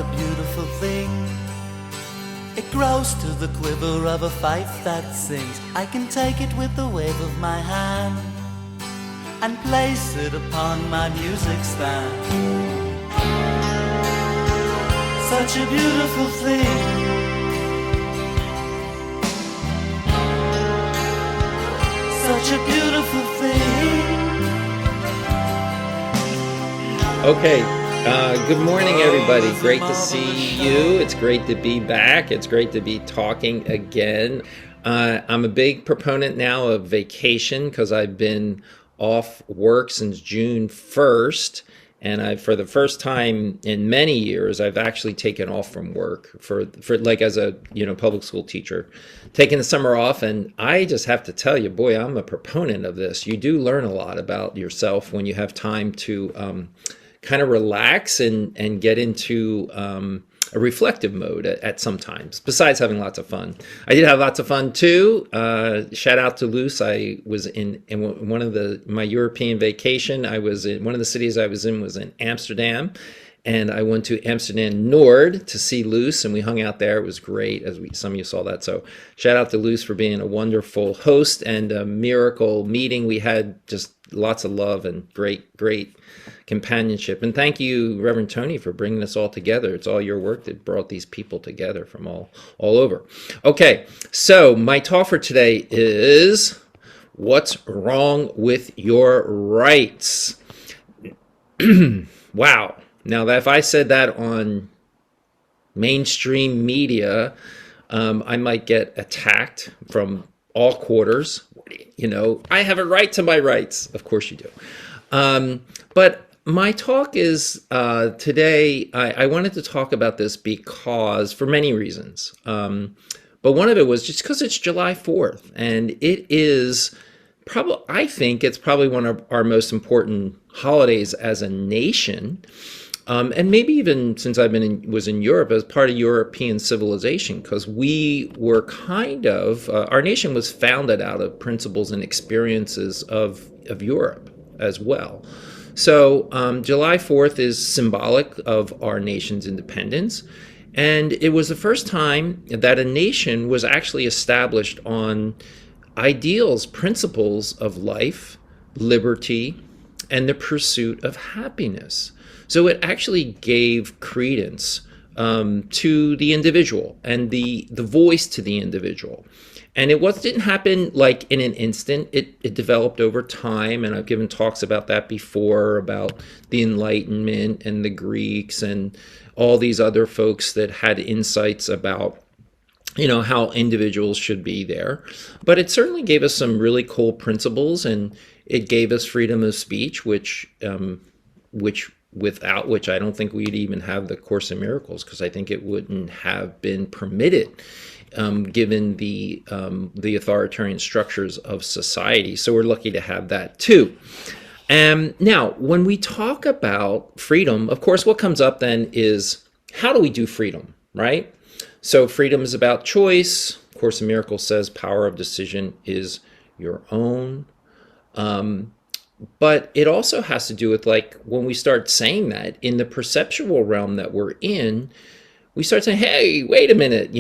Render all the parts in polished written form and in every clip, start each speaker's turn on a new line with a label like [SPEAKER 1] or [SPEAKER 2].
[SPEAKER 1] a beautiful thing. It grows to the quiver of a fife that sings. I can take it with the wave of my hand and place it upon my music stand. Such a beautiful thing. Such a beautiful thing.
[SPEAKER 2] Okay, good morning, everybody. Great to see you. It's great to be back. It's great to be talking again. I'm a big proponent now of vacation because I've been off work since June 1st. And for the first time in many years, I've actually taken off from work for like as a public school teacher, taking the summer off. And I just have to tell you, boy, I'm a proponent of this. You do learn a lot about yourself when you have time to kind of relax and get into a reflective mode at some times, besides having lots of fun. I did have lots of fun too. Shout out to Luce. I was in one of my European vacation. I was in one of the cities I was in was in Amsterdam, and I went to Amsterdam Noord to see Luce, and we hung out there. It was great, some of you saw that. So shout out to Luce for being a wonderful host and a miracle meeting. We had just lots of love and great companionship. And thank you, Reverend Tony, for bringing us all together. It's all your work that brought these people together from all over. Okay, so my talk for today is what's wrong with your rights? Wow. Now, if I said that on mainstream media, I might get attacked from all quarters. I have a right to my rights. Of course you do. But my talk is today, I wanted to talk about this because for many reasons. But one of it was just because it's July 4th, and it is I think it's probably one of our most important holidays as a nation. And maybe even since was in Europe as part of European civilization, because we were our nation was founded out of principles and experiences of Europe as well. So July 4th is symbolic of our nation's independence. And it was the first time that a nation was actually established on ideals, principles of life, liberty, and the pursuit of happiness. So it actually gave credence to the individual and the voice to the individual. And it didn't happen like in an instant. It developed over time, and I've given talks about that before, about the Enlightenment and the Greeks and all these other folks that had insights about how individuals should be there. But it certainly gave us some really cool principles, and it gave us freedom of speech, without which I don't think we'd even have the Course in Miracles, because I think it wouldn't have been permitted, given the authoritarian structures of society. So we're lucky to have that too. Now, when we talk about freedom, of course, what comes up then is, how do we do freedom, right? So freedom is about choice. Course in Miracles says power of decision is your own. But it also has to do with, like, when we start saying that in the perceptual realm that we're in, we start saying, hey, wait a minute,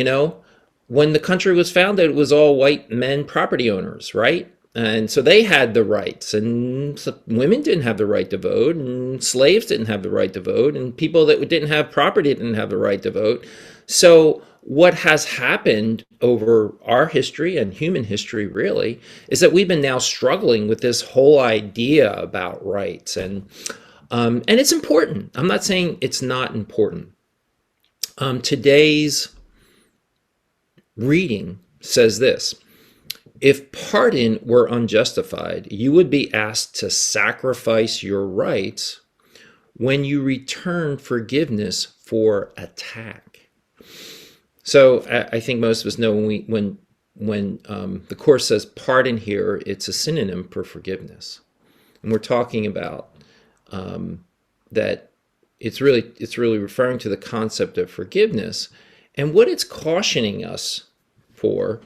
[SPEAKER 2] when the country was founded, it was all white men property owners, right? And so they had the rights, and women didn't have the right to vote, and slaves didn't have the right to vote, and people that didn't have property didn't have the right to vote. So what has happened over our history and human history really is that we've been now struggling with this whole idea about rights, and it's important. I'm not saying it's not important. Today's reading says this: if pardon were unjustified, you would be asked to sacrifice your rights when you return forgiveness for attack. So I think most of us know when the Course says pardon here, it's a synonym for forgiveness, and we're talking about that. It's really referring to the concept of forgiveness, and what it's cautioning us for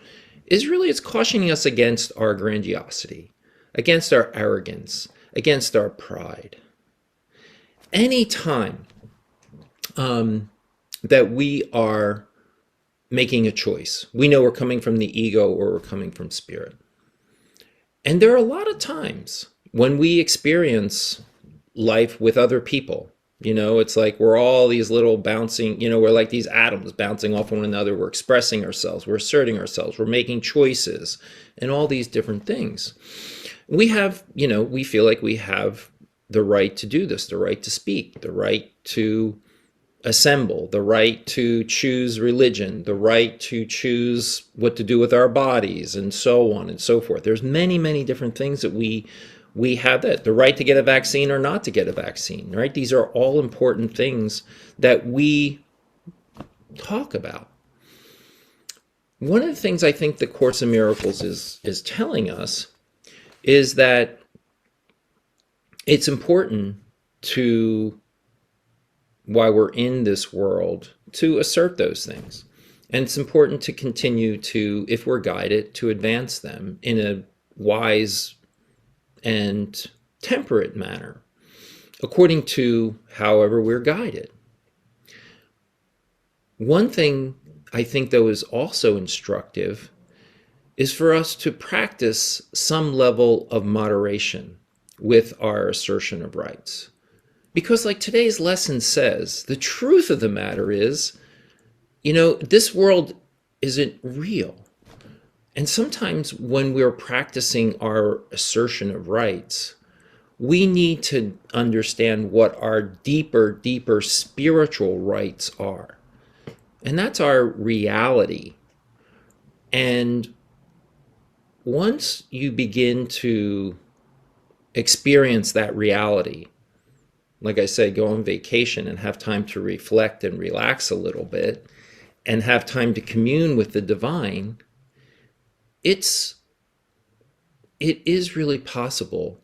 [SPEAKER 2] is really it's cautioning us against our grandiosity, against our arrogance, against our pride. Anytime that we are making a choice. We know we're coming from the ego or we're coming from spirit. And there are a lot of times when we experience life with other people. It's like we're all these little bouncing, we're like these atoms bouncing off one another. We're expressing ourselves, we're asserting ourselves, we're making choices, and all these different things. We have, we feel like we have the right to do this, the right to speak, the right to assemble, the right to choose religion, the right to choose what to do with our bodies, and so on and so forth. There's many, many different things that we have, that the right to get a vaccine or not to get a vaccine, right? These are all important things that we talk about. One of the things I think the Course in Miracles is telling us is that it's important to, while we're in this world, to assert those things. And it's important to continue to, if we're guided, to advance them in a wise and temperate manner, according to however we're guided. One thing I think, though, is also instructive is for us to practice some level of moderation with our assertion of rights. Because like today's lesson says, the truth of the matter is, this world isn't real. And sometimes when we're practicing our assertion of rights, we need to understand what our deeper spiritual rights are. And that's our reality. And once you begin to experience that reality, like I said, go on vacation and have time to reflect and relax a little bit and have time to commune with the divine, it is really possible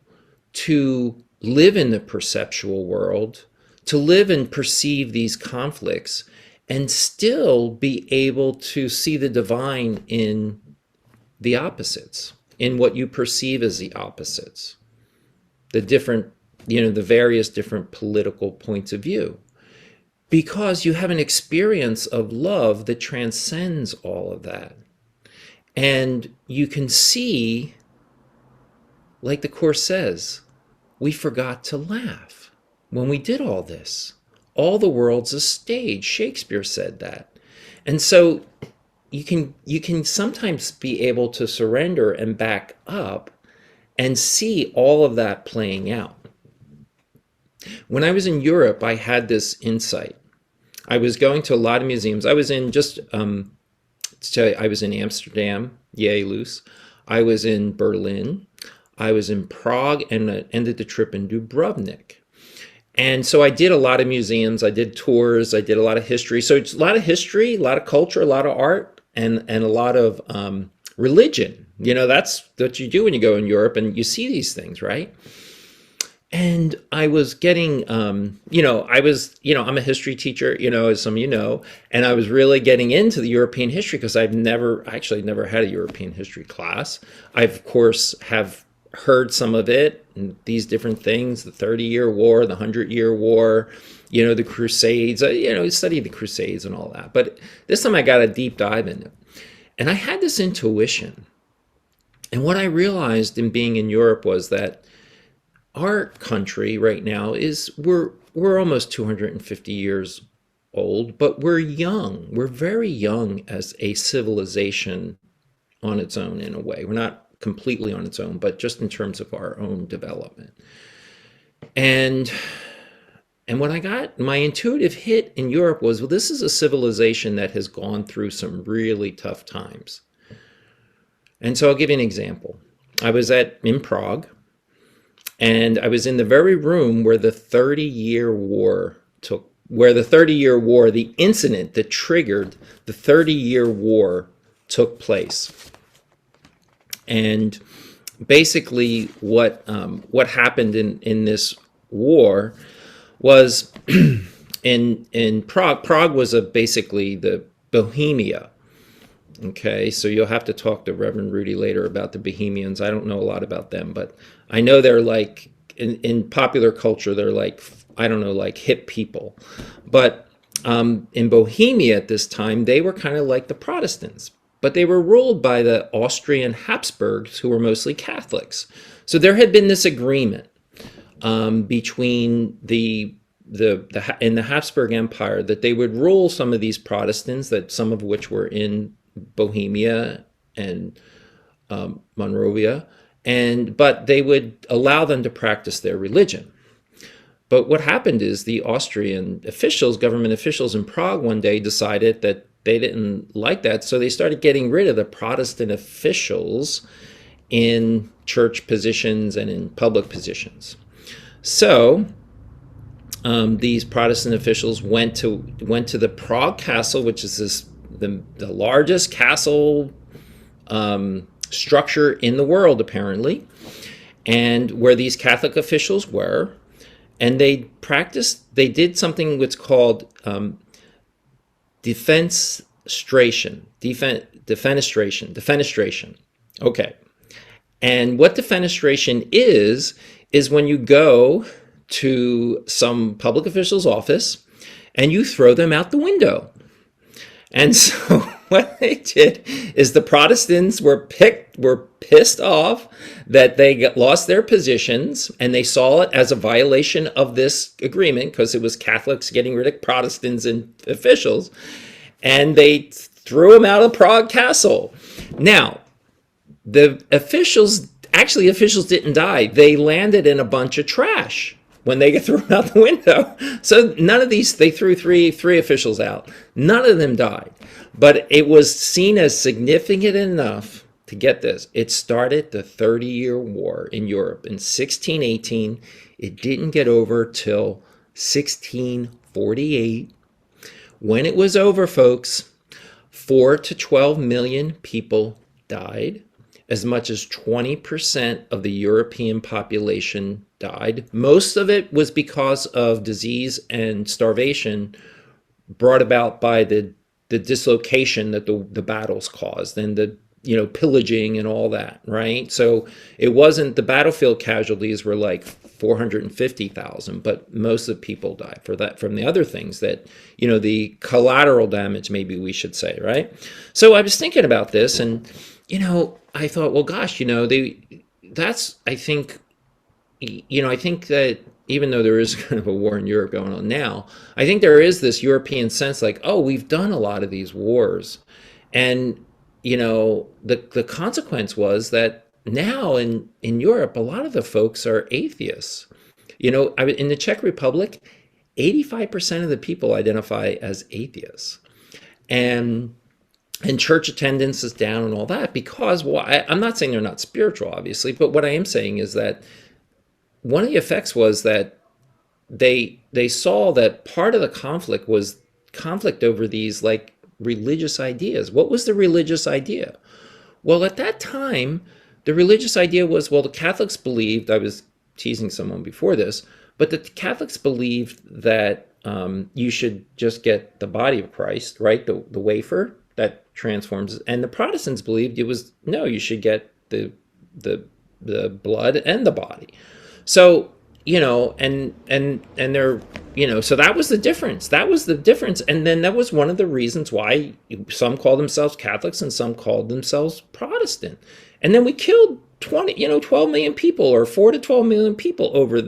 [SPEAKER 2] to live in the perceptual world, to live and perceive these conflicts, and still be able to see the divine in the opposites, in what you perceive as the opposites, the different, the various different political points of view, because you have an experience of love that transcends all of that. And you can see, like the Course says, we forgot to laugh when we did all this. All the world's a stage. Shakespeare said that. And so you can sometimes be able to surrender and back up and see all of that playing out. When I was in Europe, I had this insight. I was going to a lot of museums. I was in I was in Amsterdam, yay, loose. I was in Berlin. I was in Prague, and ended the trip in Dubrovnik. And so I did a lot of museums. I did tours. I did a lot of history. So it's a lot of history, a lot of culture, a lot of art, and a lot of religion. That's what you do when you go in Europe and you see these things, right? And I was getting, I'm a history teacher, as some of you know, and I was really getting into the European history because I've never had a European history class. I, of course, have heard some of it, and these different things, the 30-year war, the 100-year war, the Crusades, studied the Crusades and all that. But this time I got a deep dive in it. And I had this intuition. And what I realized in being in Europe was that our country right now we're almost 250 years old, but we're young. We're very young as a civilization on its own, in a way. We're not completely on its own, but just in terms of our own development. And when I got my intuitive hit in Europe was, well, this is a civilization that has gone through some really tough times. And so I'll give you an example. I was in Prague, and I was in the very room where the 30-year war the incident that triggered the 30-year war took place. And basically what happened in this war was in Prague. Prague was basically the Bohemia. Okay, so you'll have to talk to Reverend Rudy later about the Bohemians. I don't know a lot about them, but I know they're like, in popular culture, they're like, I don't know, like hip people. But In Bohemia at this time, they were kind of like the Protestants, but they were ruled by the Austrian Habsburgs, who were mostly Catholics. So there had been this agreement between in the Habsburg Empire that they would rule some of these Protestants, that some of which were in Bohemia and Moravia, but they would allow them to practice their religion. But what happened is the Austrian officials, government officials in Prague one day decided that they didn't like that, so they started getting rid of the Protestant officials in church positions and in public positions. So these Protestant officials went to the Prague Castle, which is the largest castle structure in the world, apparently, and where these Catholic officials were, and they did something that's called defenestration. Okay. And what defenestration is when you go to some public official's office and you throw them out the window. And so what they did is the Protestants were pissed off that they lost their positions, and they saw it as a violation of this agreement because it was Catholics getting rid of Protestants and officials, and they threw them out of Prague Castle. Now, the officials didn't die. They landed in a bunch of trash when they get thrown out the window. So none of these, they threw three officials out. None of them died. But it was seen as significant enough to get this. It started the 30-year war in Europe in 1618. It didn't get over till 1648. When it was over, folks, 4 to 12 million people died. As much as 20% of the European population died. Most of it was because of disease and starvation brought about by the dislocation that the battles caused, and the pillaging and all that, right? So it wasn't, the battlefield casualties were like 450,000, but most of the people died from the other things that, the collateral damage, maybe we should say, right? So I was thinking about this, and I thought, well, gosh, I think that even though there is kind of a war in Europe going on now, I think there is this European sense like, oh, we've done a lot of these wars. And, the consequence was that now in Europe, a lot of the folks are atheists. In the Czech Republic, 85% of the people identify as atheists. And church attendance is down and all that because, I'm not saying they're not spiritual, obviously, but what I am saying is that one of the effects was that they saw that part of the conflict was conflict over these like religious ideas. What was the religious idea? Well, at that time, the religious idea was, well, the Catholics believed, I was teasing someone before this, but the Catholics believed that you should just get the body of Christ, right? The wafer that transforms, and the Protestants believed it was, no, you should get the blood and the body. So, and they're, so that was the difference. And then that was one of the reasons why some called themselves Catholics and some called themselves Protestant. And then we killed 12 million people, or 4 to 12 million people over,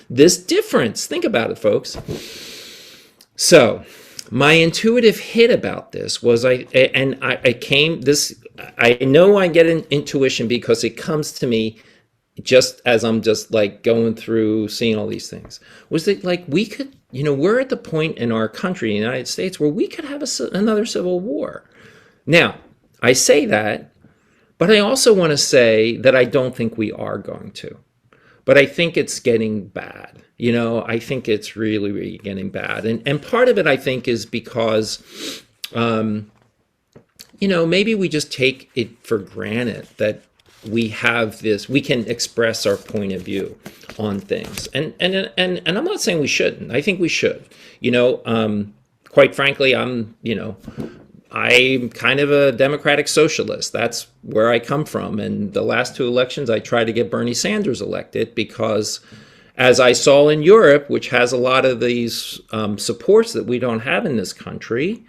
[SPEAKER 2] this difference. Think about it, folks. So my intuitive hit about this was I know I get an intuition because it comes to me just as I'm just like going through seeing all these things, was that like we could, we're at the point in our country, in the United States, where we could have another civil war. Now, I say that, but I also want to say that I don't think we are going to. But I think it's getting bad. I think it's really, really getting bad. And part of it, I think, is because, maybe we just take it for granted that we have this, we can express our point of view on things. And I'm not saying we shouldn't. I think we should. Quite frankly, I'm kind of a democratic socialist. That's where I come from. And the last 2 elections, I tried to get Bernie Sanders elected because as I saw in Europe, which has a lot of these supports that we don't have in this country,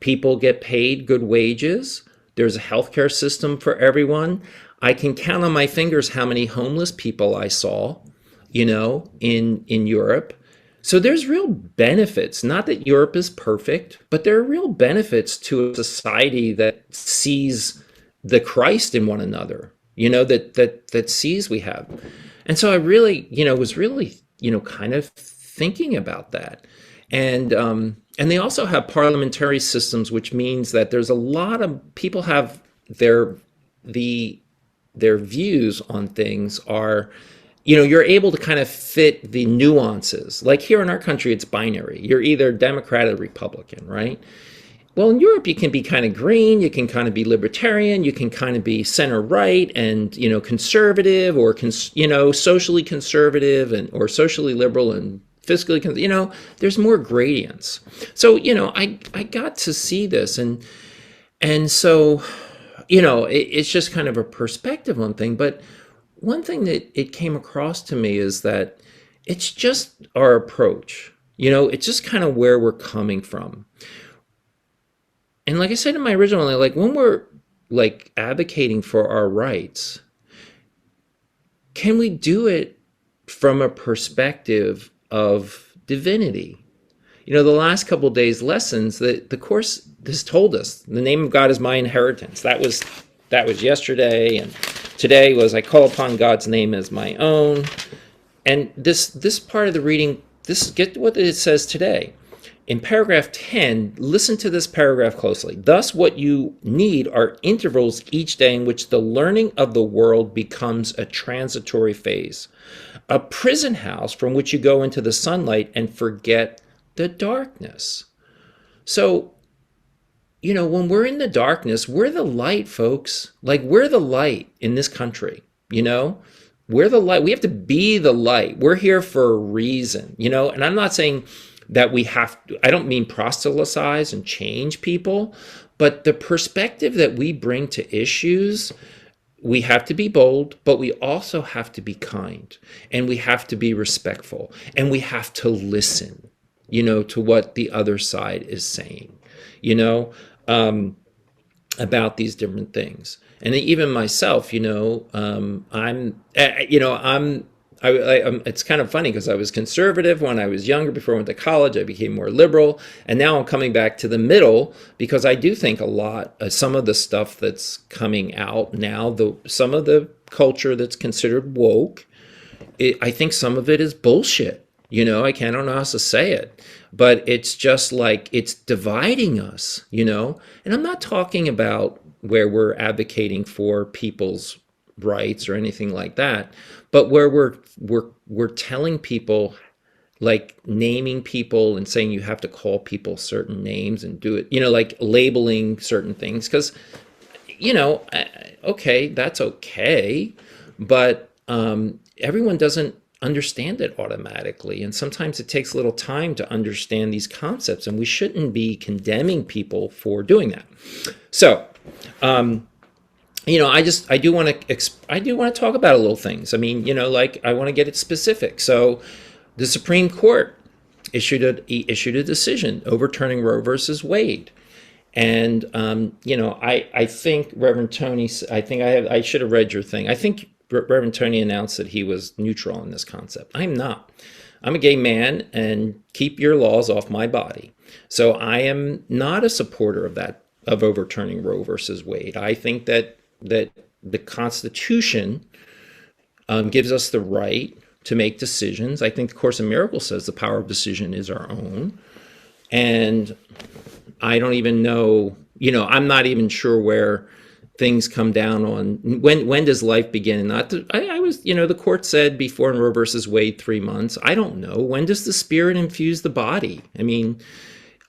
[SPEAKER 2] people get paid good wages. There's a healthcare system for everyone. I can count on my fingers how many homeless people I saw, in Europe. So there's real benefits. Not that Europe is perfect, but there are real benefits to a society that sees the Christ in one another, that sees we have. And so I really, was really, kind of thinking about that. And they also have parliamentary systems, which means that there's a lot of people have their views on things are, you're able to kind of fit the nuances. Like here in our country, it's binary. You're either Democrat or Republican, right? Well, in Europe, you can be kind of green, you can kind of be libertarian, you can kind of be center right and, conservative or, socially conservative or socially liberal and fiscally, there's more gradients. So, I got to see this and so, it's just kind of a perspective on thing. But one thing that it came across to me is that it's just our approach, it's just kind of where we're coming from. And like I said in my original, like when we're like advocating for our rights, can we do it from a perspective of divinity? The last couple of days' lessons, the course has told us the name of God is my inheritance. That was yesterday, and today was I call upon God's name as my own. And this part of the reading, get what it says today. In paragraph 10, listen to this paragraph closely. Thus, what you need are intervals each day in which the learning of the world becomes a transitory phase, a prison house from which you go into the sunlight and forget the darkness. So, when we're in the darkness, we're the light, folks. Like, we're the light in this country, We're the light. We have to be the light. We're here for a reason, And I'm not saying that we have to, I don't mean proselytize and change people, but the perspective that we bring to issues, we have to be bold, but we also have to be kind, and we have to be respectful, and we have to listen, to what the other side is saying, about these different things. And even myself, it's kind of funny because I was conservative when I was younger. Before I went to college, I became more liberal. And now I'm coming back to the middle because I do think a lot, some of the stuff that's coming out now, some of the culture that's considered woke, I think some of it is bullshit. I don't know how to say it, but it's just like it's dividing us, And I'm not talking about where we're advocating for people's rights or anything like that, but where we're telling people, like naming people and saying you have to call people certain names and do it, like labeling certain things, because okay, that's okay, but everyone doesn't understand it automatically, and sometimes it takes a little time to understand these concepts, and we shouldn't be condemning people for doing that. So I do want to talk about a little things. I mean, like I want to get it specific. So the Supreme Court issued a decision overturning Roe versus Wade. And, I think Reverend Tony, I should have read your thing. I think Reverend Tony announced that he was neutral on this concept. I'm not. I'm a gay man, and keep your laws off my body. So I am not a supporter of that, of overturning Roe versus Wade. I think that the Constitution gives us the right to make decisions. I think the Course in Miracles says the power of decision is our own. And I don't even know, I'm not even sure where things come down on when does life begin. I was, the court said before in Roe versus Wade 3 months. I don't know. When does the spirit infuse the body? I mean,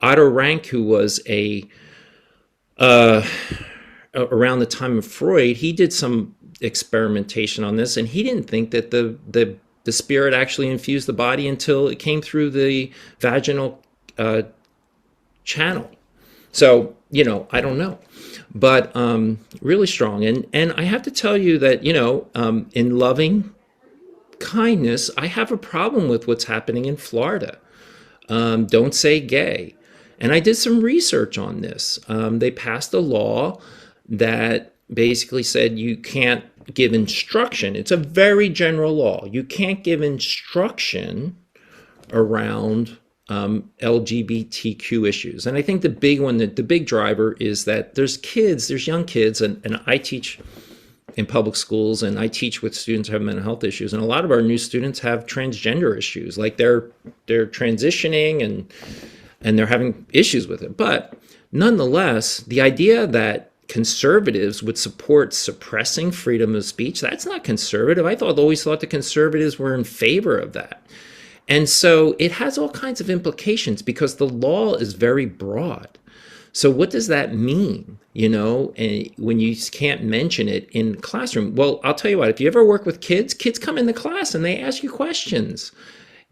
[SPEAKER 2] Otto Rank, who was around the time of Freud, he did some experimentation on this, and he didn't think that the spirit actually infused the body until it came through the vaginal channel. So, I don't know, but really strong. And I have to tell you that, in loving kindness, I have a problem with what's happening in Florida. Don't say gay. And I did some research on this. They passed a law that basically said you can't give instruction. It's a very general law. You can't give instruction around LGBTQ issues. And I think the big one, the big driver is that there's young kids, and I teach in public schools, and I teach with students who have mental health issues. And a lot of our new students have transgender issues, like they're transitioning and they're having issues with it. But nonetheless, the idea that conservatives would support suppressing freedom of speech, that's not conservative. Always thought the conservatives were in favor of that. And so it has all kinds of implications because the law is very broad. So what does that mean, when you can't mention it in the classroom? Well, I'll tell you what, if you ever work with kids come into class and they ask you questions.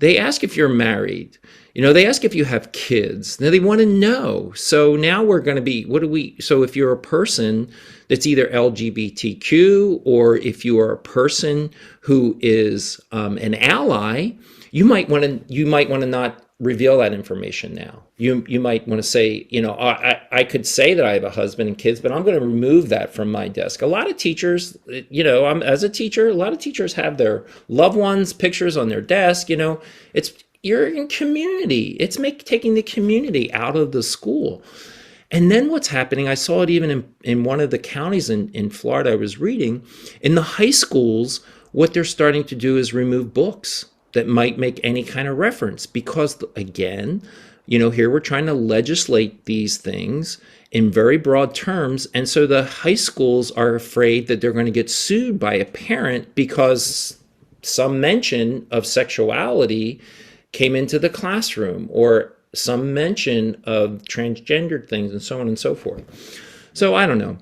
[SPEAKER 2] They ask if you're married. They ask if you have kids. Now they want to know. So now we're going to be, so if you're a person that's either LGBTQ, or if you are a person who is an ally, you might want to not reveal that information now. You might want to say, I could say that I have a husband and kids, but I'm going to remove that from my desk. A lot of teachers, as a teacher, a lot of teachers have their loved ones' pictures on their desk. You're in community. It's taking the community out of the school. And then what's happening, I saw it even in one of the counties in Florida I was reading, in the high schools, what they're starting to do is remove books that might make any kind of reference, because again, here we're trying to legislate these things in very broad terms. And so the high schools are afraid that they're going to get sued by a parent because some mention of sexuality came into the classroom, or some mention of transgendered things, and so on and so forth. So I don't know.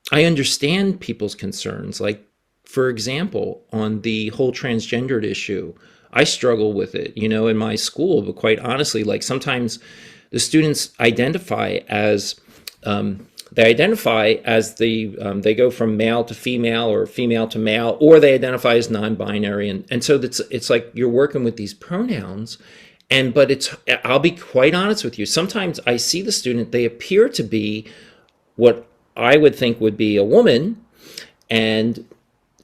[SPEAKER 2] I understand people's concerns. Like, for example, on the whole transgendered issue, I struggle with it, in my school. But quite honestly, like sometimes the students identify as they go from male to female, or female to male, or they identify as non-binary, and so it's like you're working with these pronouns. But I'll be quite honest with you. Sometimes I see the student, they appear to be what I would think would be a woman, but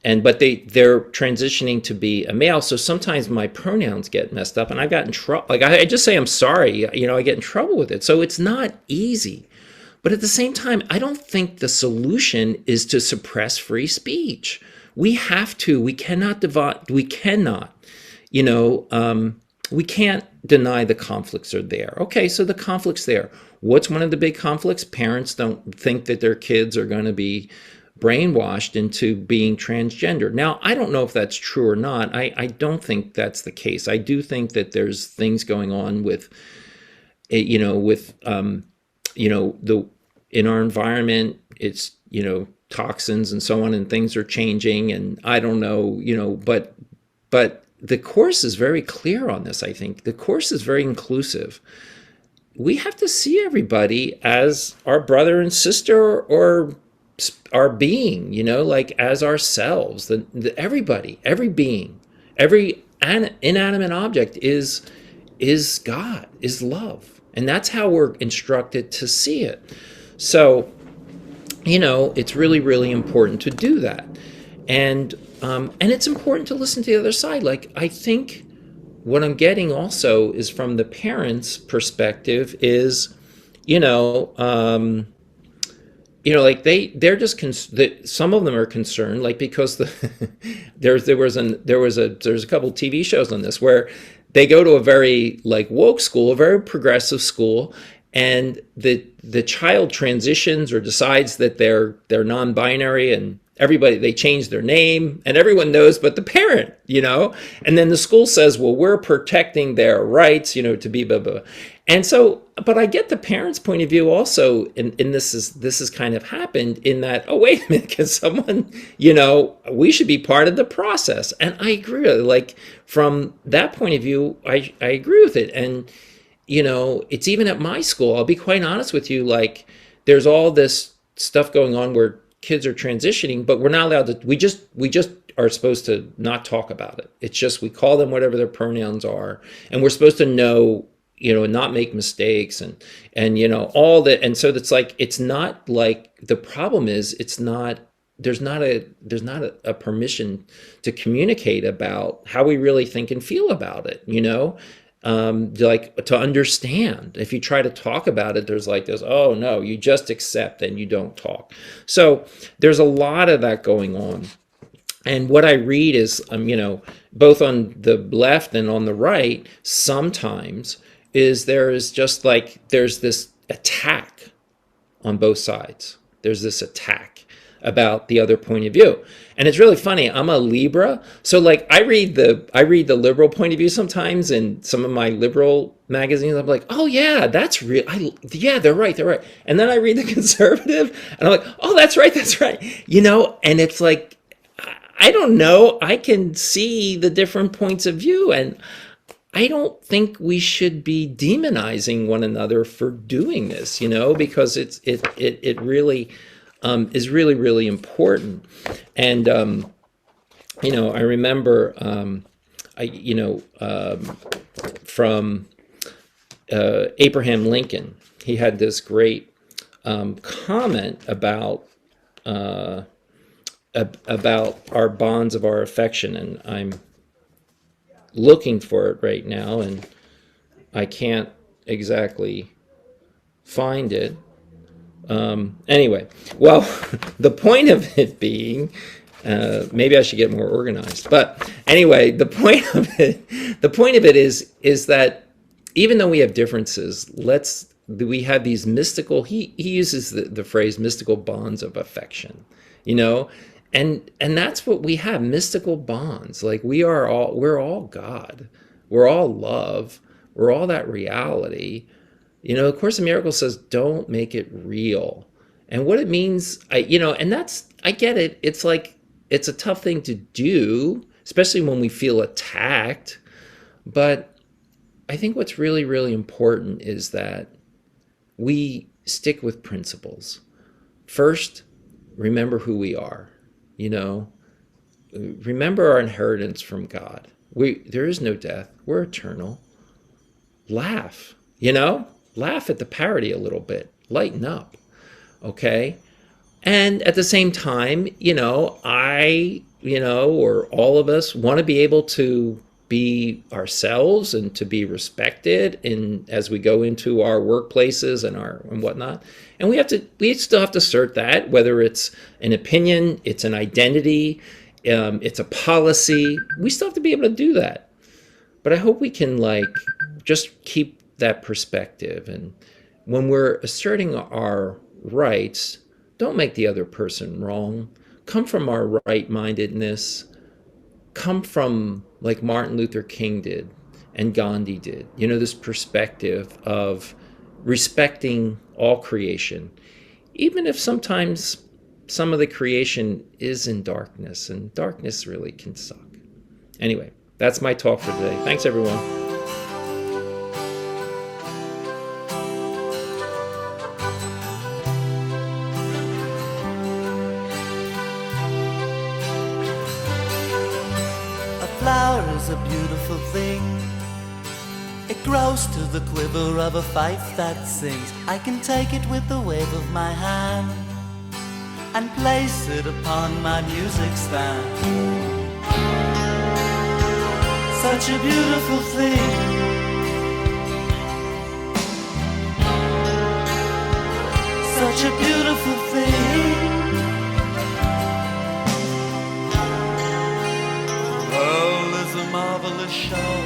[SPEAKER 2] they're transitioning to be a male. So sometimes my pronouns get messed up, and I've gotten trouble. Like I just say I'm sorry, I get in trouble with it. So it's not easy. But at the same time, I don't think the solution is to suppress free speech. We cannot deny the conflicts are there. Okay, so the conflict's there. What's one of the big conflicts? Parents don't think that their kids are going to be brainwashed into being transgender. Now, I don't know if that's true or not. I don't think that's the case. I do think that there's things going on with, in our environment, it's, toxins and so on, and things are changing, and I don't know, but the course is very clear on this. I think the course is very inclusive. We have to see everybody as our brother and sister, or our being, like as ourselves. Everybody, every being, every inanimate object is God, is love. And that's how we're instructed to see it. So, it's really, really important to do that. And it's important to listen to the other side. Like, I think what I'm getting also is from the parents' perspective is, like they're just some of them are concerned, like, because there's a couple TV shows on this where they go to a very like woke school, a very progressive school, and the child transitions or decides that they're non-binary, and they change their name, and everyone knows but the parent, and then the school says, well, we're protecting their rights, to be blah, blah. And so, but I get the parents' point of view also, and this is kind of happened in that, oh, wait a minute, because someone, we should be part of the process. And I agree, like, from that point of view, I agree with it. And, it's even at my school, I'll be quite honest with you, like, there's all this stuff going on where kids are transitioning, but we're not allowed to. We just are supposed to not talk about it. It's just we call them whatever their pronouns are, and we're supposed to know, and not make mistakes, and all that. And so that's like, it's not like, the problem is, it's not, there's not a permission to communicate about how we really think and feel about it, like, to understand. If you try to talk about it, there's like this, oh no, you just accept and you don't talk. So there's a lot of that going on. And what I read is, both on the left and on the right, sometimes there's this attack on both sides. There's this attack about the other point of view. And it's really funny. I'm a Libra. So like, I read the liberal point of view sometimes in some of my liberal magazines. I'm like, oh yeah, that's real. Yeah, they're right. And then I read the conservative and I'm like, oh, that's right. And it's like, I don't know. I can see the different points of view, and I don't think we should be demonizing one another for doing this, because it really is really, really important. And I remember from Abraham Lincoln, he had this great comment about our bonds of our affection, and I'm looking for it right now, and I can't exactly find it. Anyway, well, the point of it being, maybe I should get more organized. But anyway, the point of it is that even though we have differences, we have these mystical. He uses the phrase mystical bonds of affection, And that's what we have, mystical bonds. Like we're all God. We're all love. We're all that reality. The Course in Miracles says, don't make it real. And what it means, I get it. It's like, it's a tough thing to do, especially when we feel attacked. But I think what's really, really important is that we stick with principles. First, remember who we are. Remember our inheritance from God. There is no death. We're eternal. Laugh, laugh at the parody a little bit. Lighten up, okay? And at the same time, or all of us want to be able to be ourselves and to be respected as we go into our workplaces and whatnot. And we still have to assert that, whether it's an opinion, it's an identity, it's a policy. We still have to be able to do that. But I hope we can just keep that perspective. And when we're asserting our rights, don't make the other person wrong. Come from our right-mindedness. Come from, like Martin Luther King did and Gandhi did, this perspective of respecting all creation, even if sometimes some of the creation is in darkness, and darkness really can suck. Anyway, that's my talk for today. Thanks, everyone.
[SPEAKER 1] A flower is a beautiful thing. It grows to the quiver of a fife that sings. I can take it with the wave of my hand and place it upon my music stand. Such a beautiful thing. Such a beautiful thing. The world is a marvelous show.